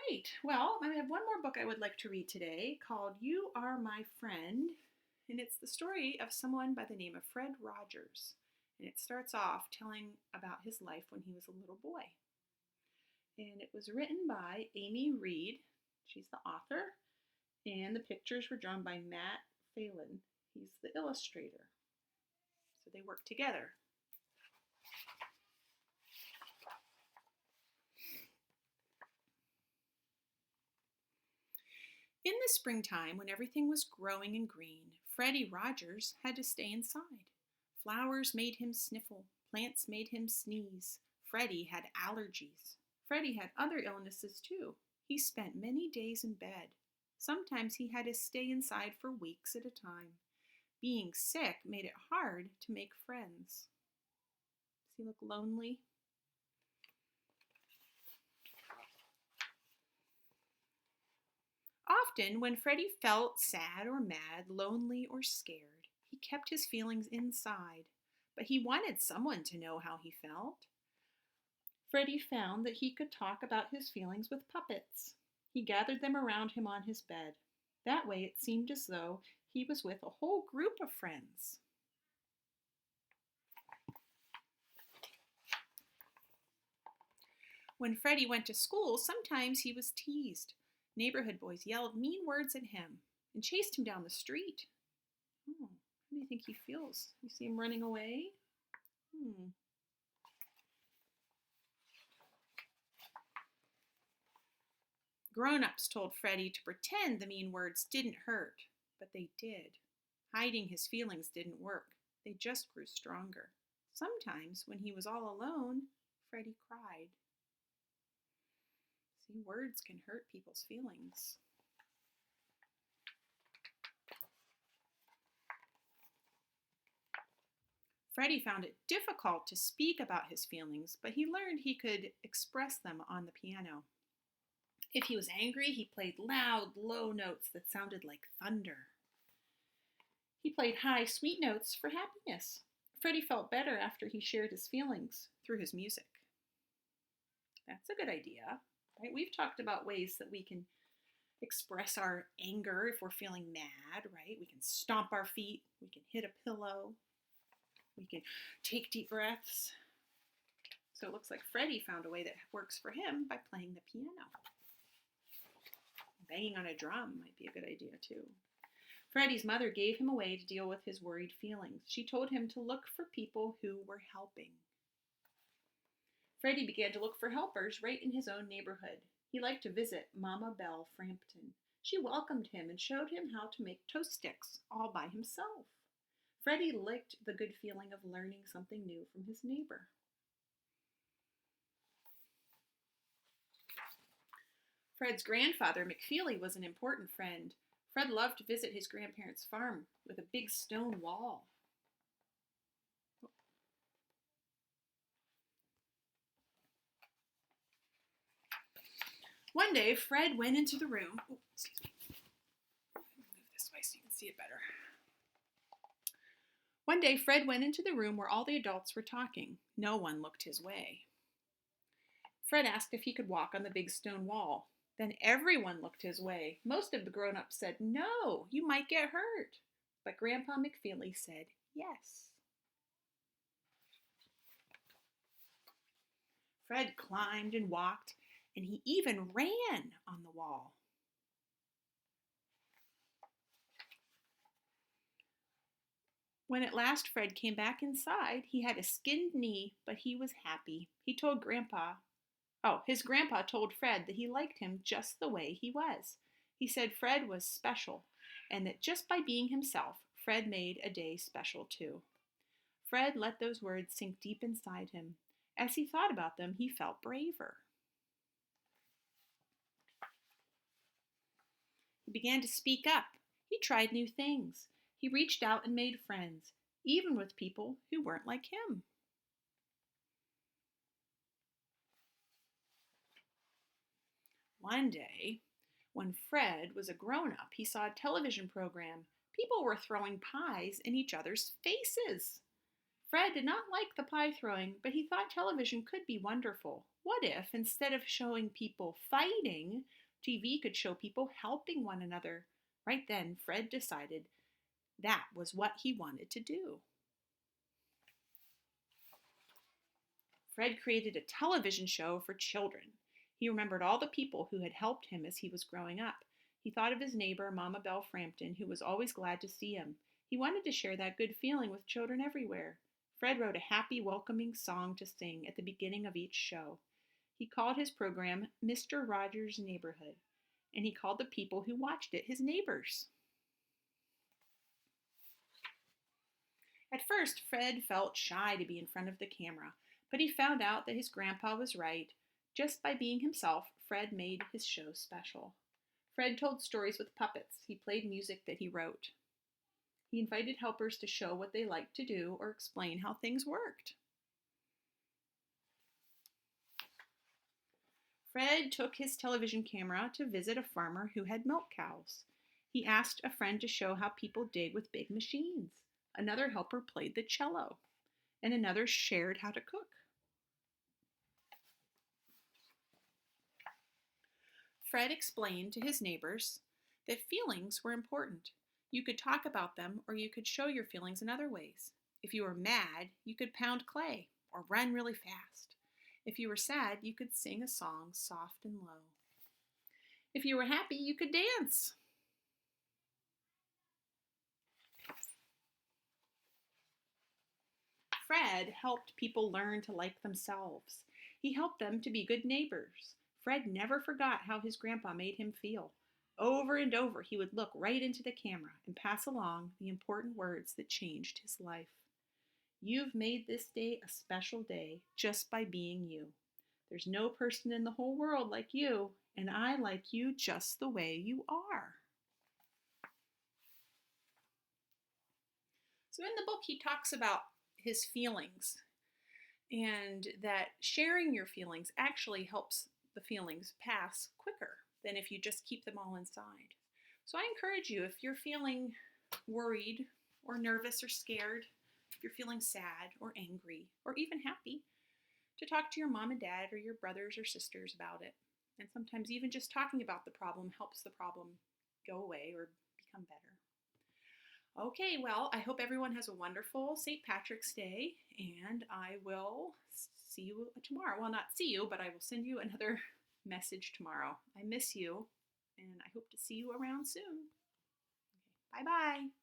Great. Well, I have one more book I would like to read today called You Are My Friend, and it's the story of someone by the name of Fred Rogers. And it starts off telling about his life when he was a little boy. And it was written by Amy Reed. She's the author. And the pictures were drawn by Matt Phelan. He's the illustrator. So they work together. In the springtime, when everything was growing and green, Freddie Rogers had to stay inside. Flowers made him sniffle, plants made him sneeze. Freddie had allergies. Freddie had other illnesses too. He spent many days in bed. Sometimes he had to stay inside for weeks at a time. Being sick made it hard to make friends. Does he look lonely? Often, when Freddie felt sad or mad, lonely or scared, he kept his feelings inside, but he wanted someone to know how he felt. Freddie found that he could talk about his feelings with puppets. He gathered them around him on his bed. That way it seemed as though he was with a whole group of friends. When Freddie went to school, sometimes he was teased. Neighborhood boys yelled mean words at him and chased him down the street. How do you think he feels? You see him running away? Grown-ups told Freddie to pretend the mean words didn't hurt, but they did. Hiding his feelings didn't work. They just grew stronger. Sometimes, when he was all alone, Freddie cried. See, words can hurt people's feelings. Freddie found it difficult to speak about his feelings, but he learned he could express them on the piano. If he was angry, he played loud, low notes that sounded like thunder. He played high, sweet notes for happiness. Freddie felt better after he shared his feelings through his music. That's a good idea. Right? We've talked about ways that we can express our anger if we're feeling mad, right? We can stomp our feet, we can hit a pillow, we can take deep breaths. So it looks like Freddie found a way that works for him by playing the piano. Banging on a drum might be a good idea too. Freddie's mother gave him a way to deal with his worried feelings. She told him to look for people who were helping. Freddie began to look for helpers right in his own neighborhood. He liked to visit Mama Belle Frampton. She welcomed him and showed him how to make toast sticks all by himself. Freddie liked the good feeling of learning something new from his neighbor. Fred's grandfather, McFeely, was an important friend. Fred loved to visit his grandparents' farm with a big stone wall. One day, Fred went into the room. Excuse me. Move this way so you can see it better. One day, Fred went into the room where all the adults were talking. No one looked his way. Fred asked if he could walk on the big stone wall. Then everyone looked his way. Most of the grown-ups said, "No, you might get hurt." But Grandpa McFeely said, "Yes." Fred climbed and walked, and he even ran on the wall. When at last Fred came back inside, he had a skinned knee, but he was happy. His grandpa told Fred that he liked him just the way he was. He said Fred was special, and that just by being himself, Fred made a day special too. Fred let those words sink deep inside him. As he thought about them, he felt braver. He began to speak up. He tried new things. He reached out and made friends, even with people who weren't like him. One day, when Fred was a grown-up, he saw a television program. People were throwing pies in each other's faces. Fred did not like the pie throwing, but he thought television could be wonderful. What if, instead of showing people fighting, TV could show people helping one another? Right then, Fred decided that was what he wanted to do. Fred created a television show for children. He remembered all the people who had helped him as he was growing up. He thought of his neighbor, Mama Belle Frampton, who was always glad to see him. He wanted to share that good feeling with children everywhere. Fred wrote a happy, welcoming song to sing at the beginning of each show. He called his program Mr. Rogers' Neighborhood, and he called the people who watched it his neighbors. At first, Fred felt shy to be in front of the camera, but he found out that his grandpa was right. Just by being himself, Fred made his show special. Fred told stories with puppets. He played music that he wrote. He invited helpers to show what they liked to do or explain how things worked. Fred took his television camera to visit a farmer who had milk cows. He asked a friend to show how people dig with big machines. Another helper played the cello, and another shared how to cook. Fred explained to his neighbors that feelings were important. You could talk about them, or you could show your feelings in other ways. If you were mad, you could pound clay or run really fast. If you were sad, you could sing a song soft and low. If you were happy, you could dance. Fred helped people learn to like themselves. He helped them to be good neighbors. Fred never forgot how his grandpa made him feel. Over and over, he would look right into the camera and pass along the important words that changed his life. You've made this day a special day just by being you. There's no person in the whole world like you, and I like you just the way you are. So in the book, he talks about his feelings and that sharing your feelings actually helps the feelings pass quicker than if you just keep them all inside. So I encourage you, if you're feeling worried or nervous or scared, if you're feeling sad or angry or even happy, to talk to your mom and dad or your brothers or sisters about it. And sometimes even just talking about the problem helps the problem go away or become better. Okay, well, I hope everyone has a wonderful St. Patrick's Day, and I will see you tomorrow. Well, not see you, but I will send you another message tomorrow. I miss you, and I hope to see you around soon. Okay, bye-bye.